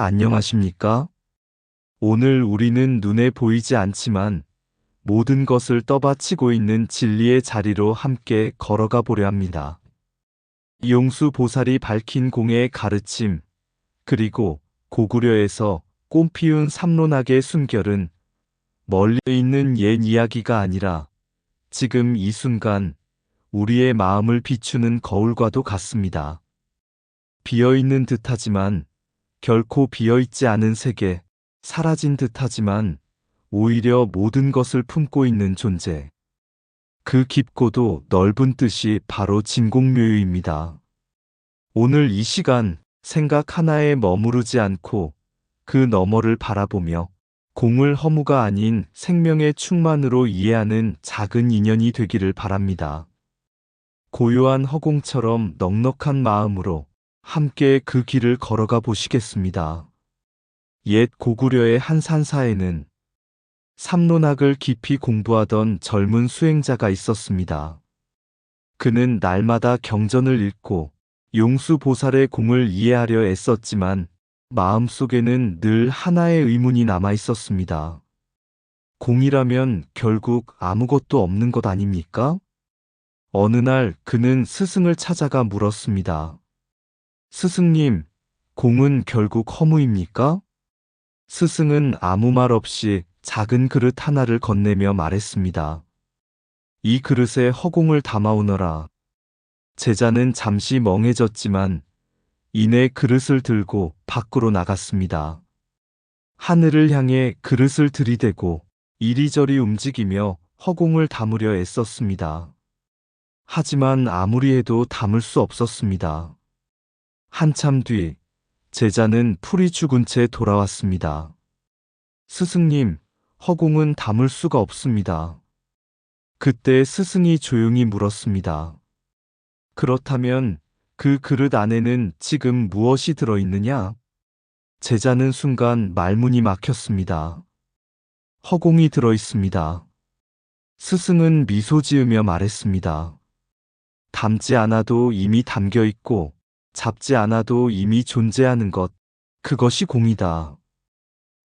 안녕하십니까? 오늘 우리는 눈에 보이지 않지만 모든 것을 떠받치고 있는 진리의 자리로 함께 걸어가 보려 합니다. 용수 보살이 밝힌 공의 가르침, 그리고 고구려에서 꽃피운 삼론학의 순결은 멀리 있는 옛 이야기가 아니라 지금 이 순간 우리의 마음을 비추는 거울과도 같습니다. 비어있는 듯하지만 결코 비어있지 않은 세계, 사라진 듯하지만 오히려 모든 것을 품고 있는 존재. 그 깊고도 넓은 뜻이 바로 진공묘유입니다. 오늘 이 시간 생각 하나에 머무르지 않고 그 너머를 바라보며 공을 허무가 아닌 생명의 충만으로 이해하는 작은 인연이 되기를 바랍니다. 고요한 허공처럼 넉넉한 마음으로 함께 그 길을 걸어가 보시겠습니다. 옛 고구려의 한 산사에는 삼론학을 깊이 공부하던 젊은 수행자가 있었습니다. 그는 날마다 경전을 읽고 용수보살의 공을 이해하려 애썼지만 마음속에는 늘 하나의 의문이 남아 있었습니다. 공이라면 결국 아무것도 없는 것 아닙니까? 어느 날 그는 스승을 찾아가 물었습니다. 스승님, 공은 결국 허무입니까? 스승은 아무 말 없이 작은 그릇 하나를 건네며 말했습니다. 이 그릇에 허공을 담아오너라. 제자는 잠시 멍해졌지만 이내 그릇을 들고 밖으로 나갔습니다. 하늘을 향해 그릇을 들이대고 이리저리 움직이며 허공을 담으려 애썼습니다. 하지만 아무리 해도 담을 수 없었습니다. 한참 뒤 제자는 풀이 죽은 채 돌아왔습니다. 스승님, 허공은 담을 수가 없습니다. 그때 스승이 조용히 물었습니다. 그렇다면 그 그릇 안에는 지금 무엇이 들어있느냐? 제자는 순간 말문이 막혔습니다. 허공이 들어있습니다. 스승은 미소 지으며 말했습니다. 담지 않아도 이미 담겨 있고 잡지 않아도 이미 존재하는 것, 그것이 공이다.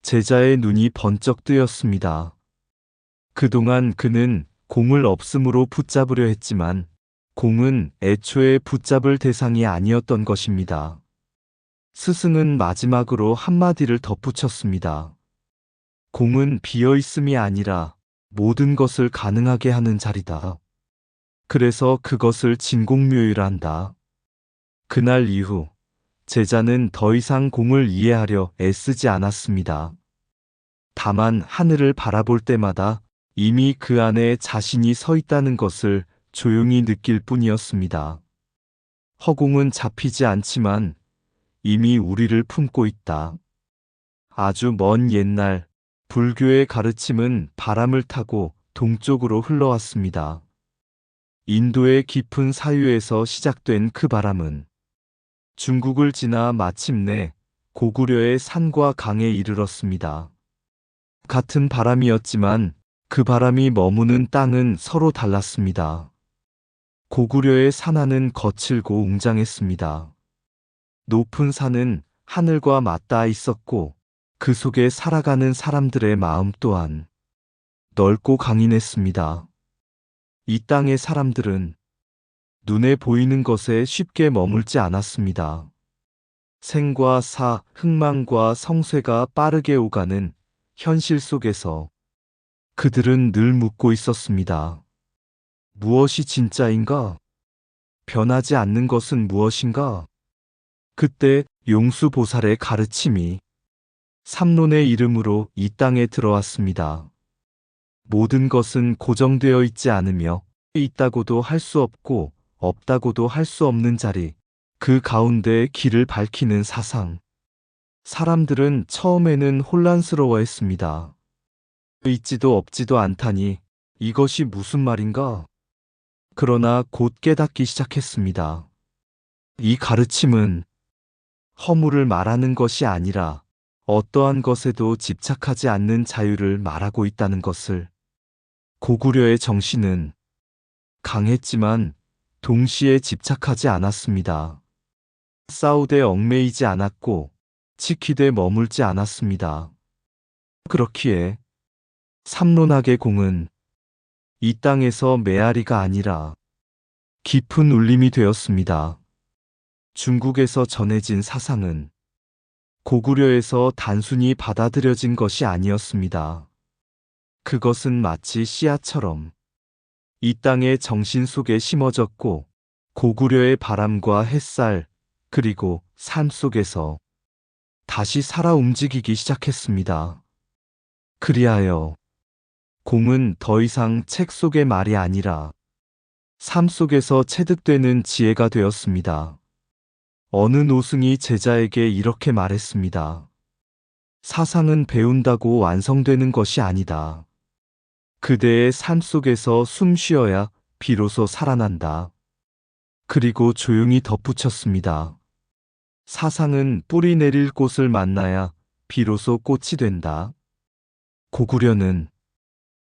제자의 눈이 번쩍 뜨였습니다. 그동안 그는 공을 없음으로 붙잡으려 했지만 공은 애초에 붙잡을 대상이 아니었던 것입니다. 스승은 마지막으로 한마디를 덧붙였습니다. 공은 비어 있음이 아니라 모든 것을 가능하게 하는 자리다. 그래서 그것을 진공묘유란다. 그날 이후 제자는 더 이상 공을 이해하려 애쓰지 않았습니다. 다만 하늘을 바라볼 때마다 이미 그 안에 자신이 서 있다는 것을 조용히 느낄 뿐이었습니다. 허공은 잡히지 않지만 이미 우리를 품고 있다. 아주 먼 옛날 불교의 가르침은 바람을 타고 동쪽으로 흘러왔습니다. 인도의 깊은 사유에서 시작된 그 바람은 중국을 지나 마침내 고구려의 산과 강에 이르렀습니다. 같은 바람이었지만 그 바람이 머무는 땅은 서로 달랐습니다. 고구려의 산하는 거칠고 웅장했습니다. 높은 산은 하늘과 맞닿아 있었고 그 속에 살아가는 사람들의 마음 또한 넓고 강인했습니다. 이 땅의 사람들은 눈에 보이는 것에 쉽게 머물지 않았습니다. 생과 사, 흥망과 성쇠가 빠르게 오가는 현실 속에서 그들은 늘 묻고 있었습니다. 무엇이 진짜인가? 변하지 않는 것은 무엇인가? 그때 용수보살의 가르침이 삼론의 이름으로 이 땅에 들어왔습니다. 모든 것은 고정되어 있지 않으며 있다고도 할 수 없고 없다고도 할 수 없는 자리, 그 가운데 길을 밝히는 사상. 사람들은 처음에는 혼란스러워했습니다. 있지도 없지도 않다니 이것이 무슨 말인가? 그러나 곧 깨닫기 시작했습니다. 이 가르침은 허물을 말하는 것이 아니라 어떠한 것에도 집착하지 않는 자유를 말하고 있다는 것을. 고구려의 정신은 강했지만 동시에 집착하지 않았습니다. 싸우되 얽매이지 않았고 지키되 머물지 않았습니다. 그렇기에 삼론학의 공은 이 땅에서 메아리가 아니라 깊은 울림이 되었습니다. 중국에서 전해진 사상은 고구려에서 단순히 받아들여진 것이 아니었습니다. 그것은 마치 씨앗처럼 이 땅의 정신 속에 심어졌고 고구려의 바람과 햇살 그리고 삶 속에서 다시 살아 움직이기 시작했습니다. 그리하여 공은 더 이상 책 속의 말이 아니라 삶 속에서 체득되는 지혜가 되었습니다. 어느 노승이 제자에게 이렇게 말했습니다. 사상은 배운다고 완성되는 것이 아니다. 그대의 삶 속에서 숨 쉬어야 비로소 살아난다. 그리고 조용히 덧붙였습니다. 사상은 뿌리 내릴 곳을 만나야 비로소 꽃이 된다. 고구려는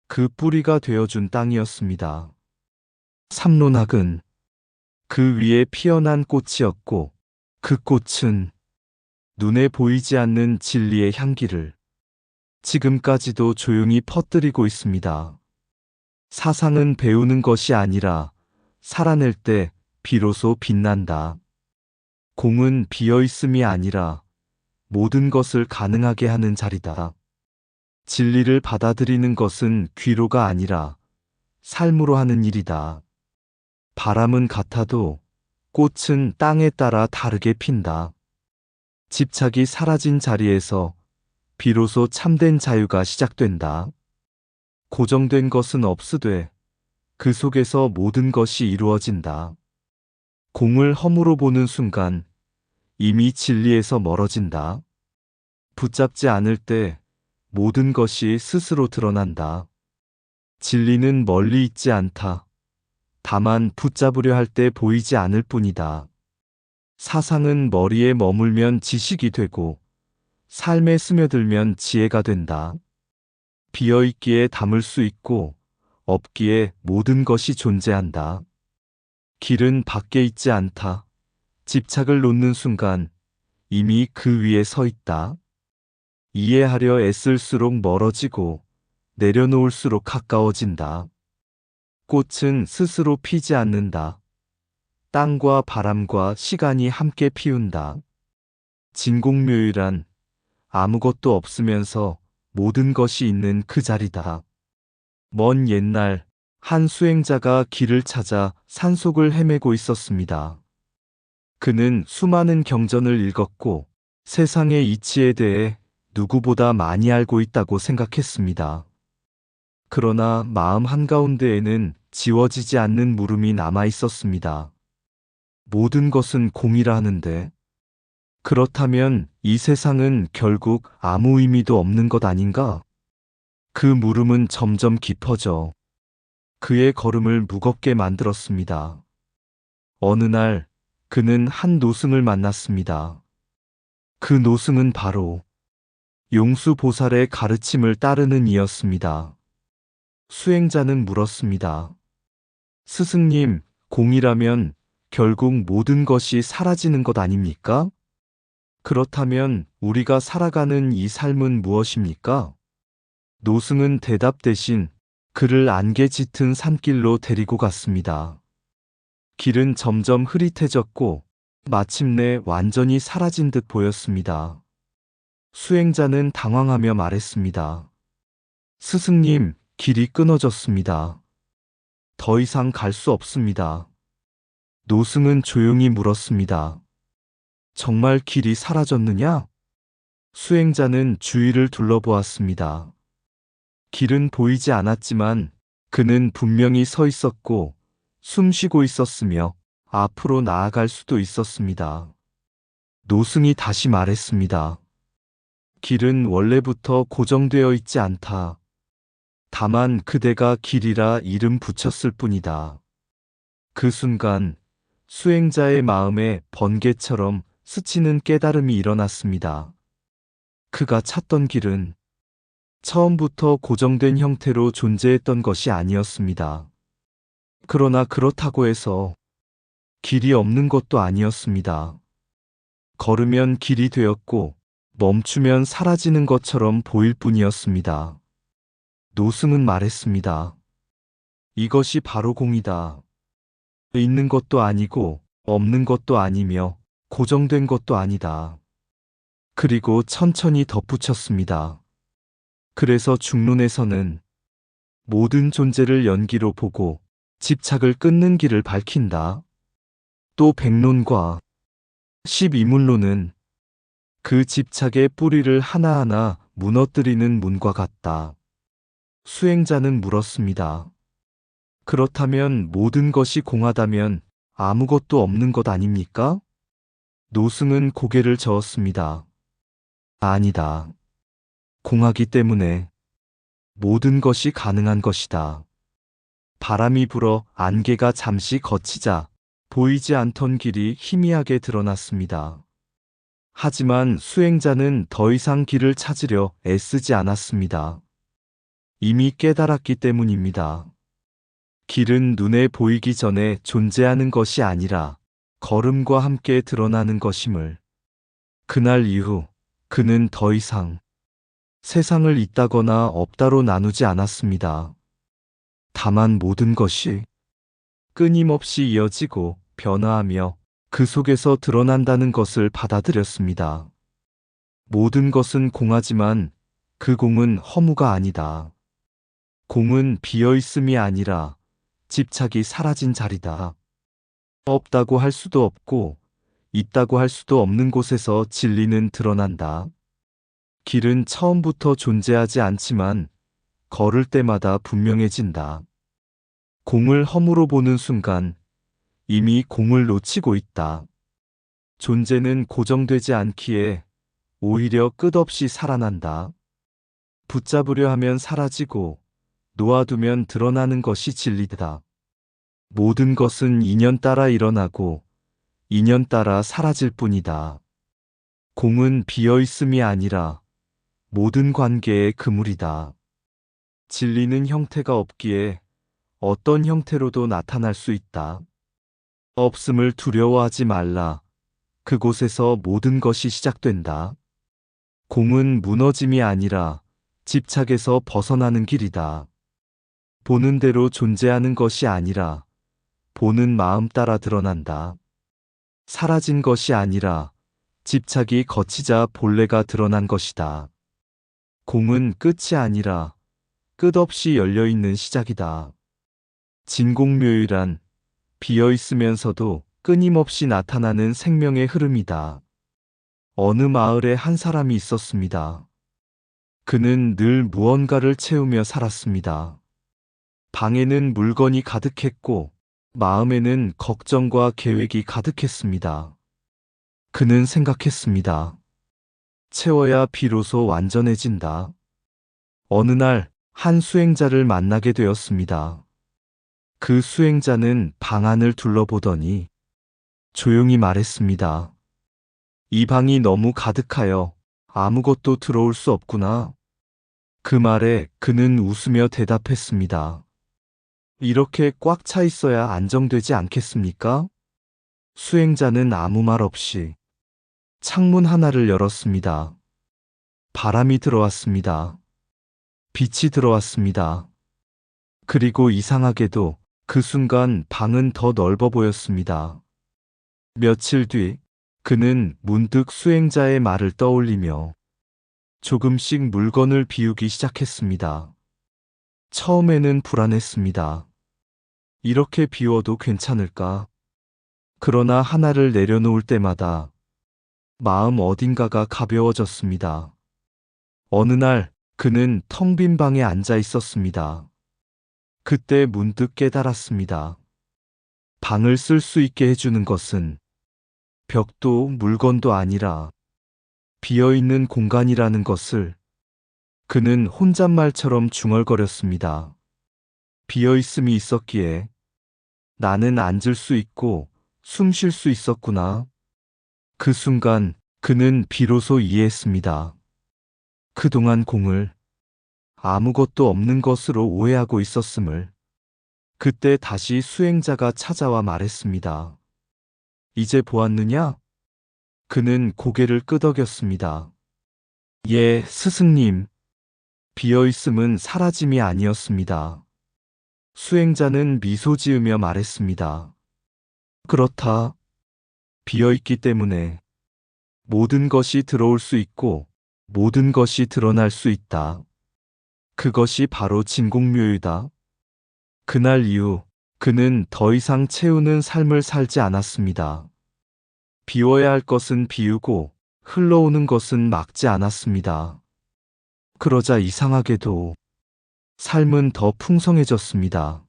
그 뿌리가 되어준 땅이었습니다. 삼론학은 그 위에 피어난 꽃이었고 그 꽃은 눈에 보이지 않는 진리의 향기를 지금까지도 조용히 퍼뜨리고 있습니다. 사상은 배우는 것이 아니라 살아낼 때 비로소 빛난다. 공은 비어있음이 아니라 모든 것을 가능하게 하는 자리다. 진리를 받아들이는 것은 귀로가 아니라 삶으로 하는 일이다. 바람은 같아도 꽃은 땅에 따라 다르게 핀다. 집착이 사라진 자리에서 비로소 참된 자유가 시작된다. 고정된 것은 없으되 그 속에서 모든 것이 이루어진다. 공을 허물어 보는 순간 이미 진리에서 멀어진다. 붙잡지 않을 때 모든 것이 스스로 드러난다. 진리는 멀리 있지 않다. 다만 붙잡으려 할 때 보이지 않을 뿐이다. 사상은 머리에 머물면 지식이 되고 삶에 스며들면 지혜가 된다. 비어있기에 담을 수 있고 없기에 모든 것이 존재한다. 길은 밖에 있지 않다. 집착을 놓는 순간 이미 그 위에 서 있다. 이해하려 애쓸수록 멀어지고 내려놓을수록 가까워진다. 꽃은 스스로 피지 않는다. 땅과 바람과 시간이 함께 피운다. 진공묘유란 아무것도 없으면서 모든 것이 있는 그 자리다. 먼 옛날 한 수행자가 길을 찾아 산속을 헤매고 있었습니다. 그는 수많은 경전을 읽었고 세상의 이치에 대해 누구보다 많이 알고 있다고 생각했습니다. 그러나 마음 한가운데에는 지워지지 않는 물음이 남아 있었습니다. 모든 것은 공이라 하는데 그렇다면 이 세상은 결국 아무 의미도 없는 것 아닌가? 그 물음은 점점 깊어져 그의 걸음을 무겁게 만들었습니다. 어느 날 그는 한 노승을 만났습니다. 그 노승은 바로 용수보살의 가르침을 따르는 이였습니다. 수행자는 물었습니다. 스승님, 공이라면 결국 모든 것이 사라지는 것 아닙니까? 그렇다면 우리가 살아가는 이 삶은 무엇입니까? 노승은 대답 대신 그를 안개 짙은 산길로 데리고 갔습니다. 길은 점점 흐릿해졌고 마침내 완전히 사라진 듯 보였습니다. 수행자는 당황하며 말했습니다. 스승님, 길이 끊어졌습니다. 더 이상 갈 수 없습니다. 노승은 조용히 물었습니다. 정말 길이 사라졌느냐? 수행자는 주위를 둘러보았습니다. 길은 보이지 않았지만 그는 분명히 서 있었고 숨 쉬고 있었으며 앞으로 나아갈 수도 있었습니다. 노승이 다시 말했습니다. 길은 원래부터 고정되어 있지 않다. 다만 그대가 길이라 이름 붙였을 뿐이다. 그 순간 수행자의 마음에 번개처럼 스치는 깨달음이 일어났습니다. 그가 찾던 길은 처음부터 고정된 형태로 존재했던 것이 아니었습니다. 그러나 그렇다고 해서 길이 없는 것도 아니었습니다. 걸으면 길이 되었고 멈추면 사라지는 것처럼 보일 뿐이었습니다. 노승은 말했습니다. 이것이 바로 공이다. 있는 것도 아니고 없는 것도 아니며 고정된 것도 아니다. 그리고 천천히 덧붙였습니다. 그래서 중론에서는 모든 존재를 연기로 보고 집착을 끊는 길을 밝힌다. 또 백론과 십이문론은 그 집착의 뿌리를 하나하나 무너뜨리는 문과 같다. 수행자는 물었습니다. 그렇다면 모든 것이 공하다면 아무것도 없는 것 아닙니까? 노승은 고개를 저었습니다. 아니다. 공하기 때문에 모든 것이 가능한 것이다. 바람이 불어 안개가 잠시 걷히자 보이지 않던 길이 희미하게 드러났습니다. 하지만 수행자는 더 이상 길을 찾으려 애쓰지 않았습니다. 이미 깨달았기 때문입니다. 길은 눈에 보이기 전에 존재하는 것이 아니라 걸음과 함께 드러나는 것임을. 그날 이후 그는 더 이상 세상을 있다거나 없다로 나누지 않았습니다. 다만 모든 것이 끊임없이 이어지고 변화하며 그 속에서 드러난다는 것을 받아들였습니다. 모든 것은 공하지만 그 공은 허무가 아니다. 공은 비어있음이 아니라 집착이 사라진 자리다. 없다고 할 수도 없고 있다고 할 수도 없는 곳에서 진리는 드러난다. 길은 처음부터 존재하지 않지만 걸을 때마다 분명해진다. 공을 허무로 보는 순간 이미 공을 놓치고 있다. 존재는 고정되지 않기에 오히려 끝없이 살아난다. 붙잡으려 하면 사라지고 놓아두면 드러나는 것이 진리다. 모든 것은 인연 따라 일어나고 인연 따라 사라질 뿐이다. 공은 비어있음이 아니라 모든 관계의 그물이다. 진리는 형태가 없기에 어떤 형태로도 나타날 수 있다. 없음을 두려워하지 말라. 그곳에서 모든 것이 시작된다. 공은 무너짐이 아니라 집착에서 벗어나는 길이다. 보는 대로 존재하는 것이 아니라 보는 마음 따라 드러난다. 사라진 것이 아니라 집착이 걷히자 본래가 드러난 것이다. 공은 끝이 아니라 끝없이 열려있는 시작이다. 진공묘유란 비어있으면서도 끊임없이 나타나는 생명의 흐름이다. 어느 마을에 한 사람이 있었습니다. 그는 늘 무언가를 채우며 살았습니다. 방에는 물건이 가득했고 마음에는 걱정과 계획이 가득했습니다. 그는 생각했습니다. 채워야 비로소 완전해진다. 어느 날 한 수행자를 만나게 되었습니다. 그 수행자는 방 안을 둘러보더니 조용히 말했습니다. 이 방이 너무 가득하여 아무것도 들어올 수 없구나. 그 말에 그는 웃으며 대답했습니다. 이렇게 꽉 차 있어야 안정되지 않겠습니까? 수행자는 아무 말 없이 창문 하나를 열었습니다. 바람이 들어왔습니다. 빛이 들어왔습니다. 그리고 이상하게도 그 순간 방은 더 넓어 보였습니다. 며칠 뒤 그는 문득 수행자의 말을 떠올리며 조금씩 물건을 비우기 시작했습니다. 처음에는 불안했습니다. 이렇게 비워도 괜찮을까? 그러나 하나를 내려놓을 때마다 마음 어딘가가 가벼워졌습니다. 어느 날 그는 텅 빈 방에 앉아 있었습니다. 그때 문득 깨달았습니다. 방을 쓸 수 있게 해주는 것은 벽도 물건도 아니라 비어있는 공간이라는 것을. 그는 혼잣말처럼 중얼거렸습니다. 비어있음이 있었기에 나는 앉을 수 있고 숨 쉴 수 있었구나. 그 순간 그는 비로소 이해했습니다. 그동안 공을 아무것도 없는 것으로 오해하고 있었음을. 그때 다시 수행자가 찾아와 말했습니다. 이제 보았느냐? 그는 고개를 끄덕였습니다. 예, 스승님. 비어있음은 사라짐이 아니었습니다. 수행자는 미소 지으며 말했습니다. 그렇다. 비어있기 때문에 모든 것이 들어올 수 있고 모든 것이 드러날 수 있다. 그것이 바로 진공묘유다. 그날 이후 그는 더 이상 채우는 삶을 살지 않았습니다. 비워야 할 것은 비우고 흘러오는 것은 막지 않았습니다. 그러자 이상하게도 삶은 더 풍성해졌습니다.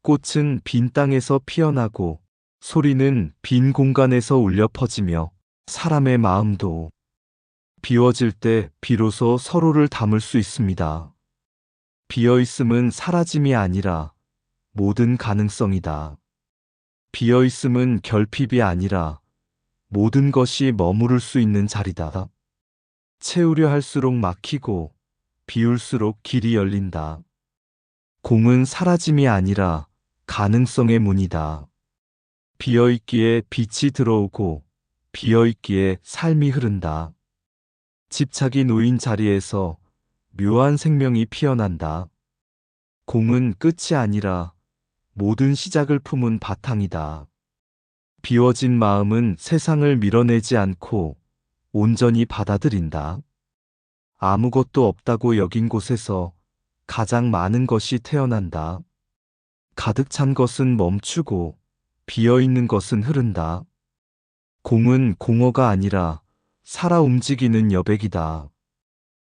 꽃은 빈 땅에서 피어나고 소리는 빈 공간에서 울려 퍼지며 사람의 마음도 비워질 때 비로소 서로를 담을 수 있습니다. 비어있음은 사라짐이 아니라 모든 가능성이다. 비어있음은 결핍이 아니라 모든 것이 머무를 수 있는 자리다. 채우려 할수록 막히고 비울수록 길이 열린다. 공은 사라짐이 아니라 가능성의 문이다. 비어있기에 빛이 들어오고 비어있기에 삶이 흐른다. 집착이 놓인 자리에서 묘한 생명이 피어난다. 공은 끝이 아니라 모든 시작을 품은 바탕이다. 비워진 마음은 세상을 밀어내지 않고 온전히 받아들인다. 아무것도 없다고 여긴 곳에서 가장 많은 것이 태어난다. 가득 찬 것은 멈추고 비어있는 것은 흐른다. 공은 공허가 아니라 살아 움직이는 여백이다.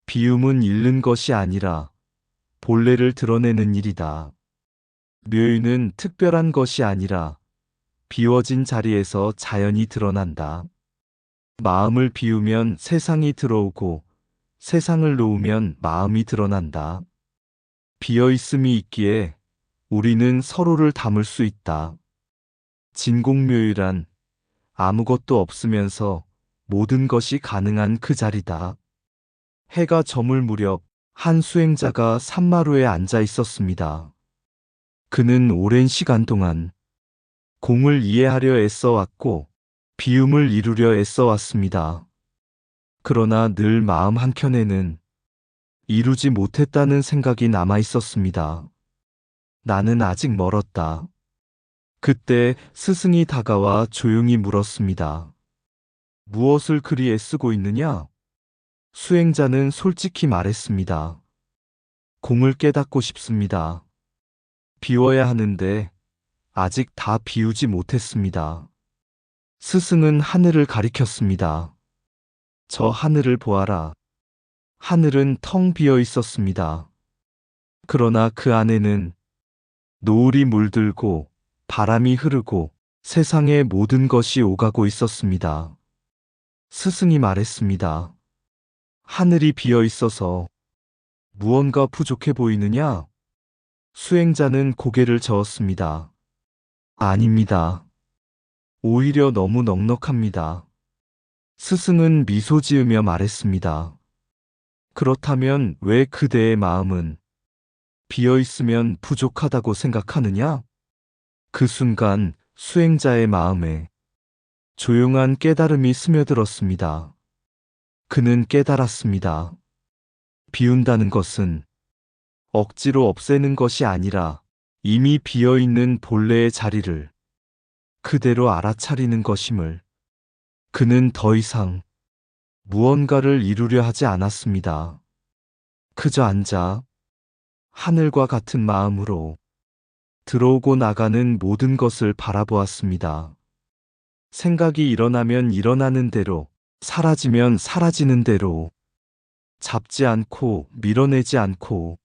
비움은 잃는 것이 아니라 본래를 드러내는 일이다. 묘유는 특별한 것이 아니라 비워진 자리에서 자연이 드러난다. 마음을 비우면 세상이 들어오고 세상을 놓으면 마음이 드러난다. 비어있음이 있기에 우리는 서로를 담을 수 있다. 진공묘유란 아무것도 없으면서 모든 것이 가능한 그 자리다. 해가 저물 무렵 한 수행자가 산마루에 앉아 있었습니다. 그는 오랜 시간 동안 공을 이해하려 애써왔고 비움을 이루려 애써왔습니다. 그러나 늘 마음 한켠에는 이루지 못했다는 생각이 남아 있었습니다. 나는 아직 멀었다. 그때 스승이 다가와 조용히 물었습니다. 무엇을 그리 애쓰고 있느냐? 수행자는 솔직히 말했습니다. 공을 깨닫고 싶습니다. 비워야 하는데 아직 다 비우지 못했습니다. 스승은 하늘을 가리켰습니다. 저 하늘을 보아라. 하늘은 텅 비어 있었습니다. 그러나 그 안에는 노을이 물들고 바람이 흐르고 세상의 모든 것이 오가고 있었습니다. 스승이 말했습니다. 하늘이 비어 있어서 무언가 부족해 보이느냐? 수행자는 고개를 저었습니다. 아닙니다. 오히려 너무 넉넉합니다. 스승은 미소 지으며 말했습니다. 그렇다면 왜 그대의 마음은 비어 있으면 부족하다고 생각하느냐? 그 순간 수행자의 마음에 조용한 깨달음이 스며들었습니다. 그는 깨달았습니다. 비운다는 것은 억지로 없애는 것이 아니라 이미 비어있는 본래의 자리를 그대로 알아차리는 것임을. 그는 더 이상 무언가를 이루려 하지 않았습니다. 그저 앉아 하늘과 같은 마음으로 들어오고 나가는 모든 것을 바라보았습니다. 생각이 일어나면 일어나는 대로, 사라지면 사라지는 대로, 잡지 않고 밀어내지 않고.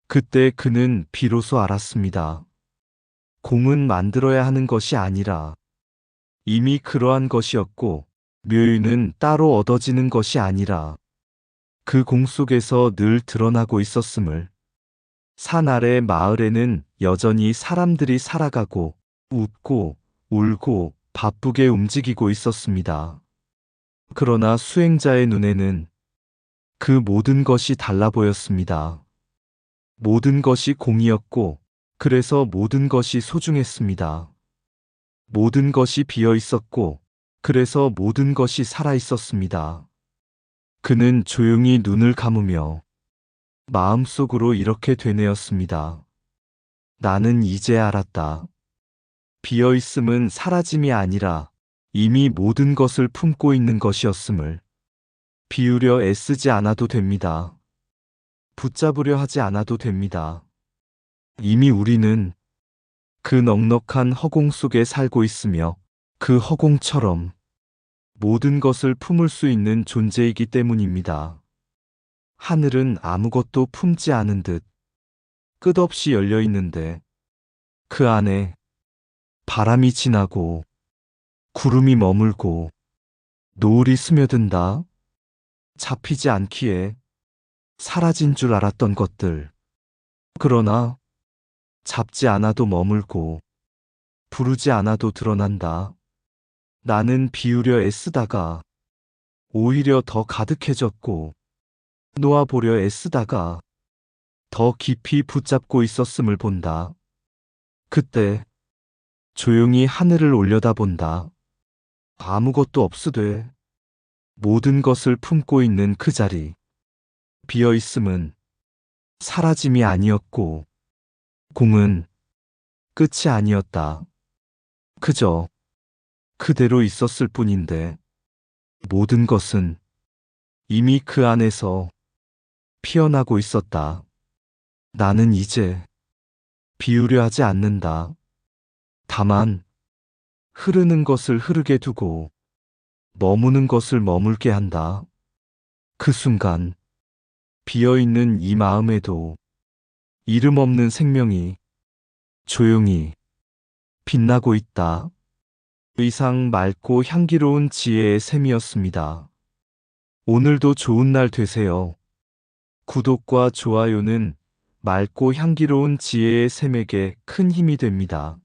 그때 그는 비로소 알았습니다. 공은 만들어야 하는 것이 아니라 이미 그러한 것이었고, 묘유는 따로 얻어지는 것이 아니라 그 공 속에서 늘 드러나고 있었음을. 산 아래 마을에는 여전히 사람들이 살아가고 웃고 울고 바쁘게 움직이고 있었습니다. 그러나 수행자의 눈에는 그 모든 것이 달라 보였습니다. 모든 것이 공이었고 그래서 모든 것이 소중했습니다. 모든 것이 비어 있었고 그래서 모든 것이 살아 있었습니다. 그는 조용히 눈을 감으며 마음속으로 이렇게 되뇌었습니다. 나는 이제 알았다. 비어있음은 사라짐이 아니라 이미 모든 것을 품고 있는 것이었음을. 비우려 애쓰지 않아도 됩니다. 붙잡으려 하지 않아도 됩니다. 이미 우리는 그 넉넉한 허공 속에 살고 있으며 그 허공처럼 모든 것을 품을 수 있는 존재이기 때문입니다. 하늘은 아무것도 품지 않은 듯 끝없이 열려 있는데 그 안에 바람이 지나고 구름이 머물고 노을이 스며든다. 잡히지 않기에 사라진 줄 알았던 것들. 그러나 잡지 않아도 머물고 부르지 않아도 드러난다. 나는 비우려 애쓰다가 오히려 더 가득해졌고 놓아보려 애쓰다가 더 깊이 붙잡고 있었음을 본다. 그때 조용히 하늘을 올려다본다. 아무것도 없으되 모든 것을 품고 있는 그 자리. 비어있음은 사라짐이 아니었고 공은 끝이 아니었다. 그저 그대로 있었을 뿐인데 모든 것은 이미 그 안에서 피어나고 있었다. 나는 이제 비우려 하지 않는다. 다만 흐르는 것을 흐르게 두고 머무는 것을 머물게 한다. 그 순간 비어있는 이 마음에도 이름 없는 생명이 조용히 빛나고 있다. 의상 맑고 향기로운 지혜의 샘이었습니다. 오늘도 좋은 날 되세요. 구독과 좋아요는 맑고 향기로운 지혜의 샘에게 큰 힘이 됩니다.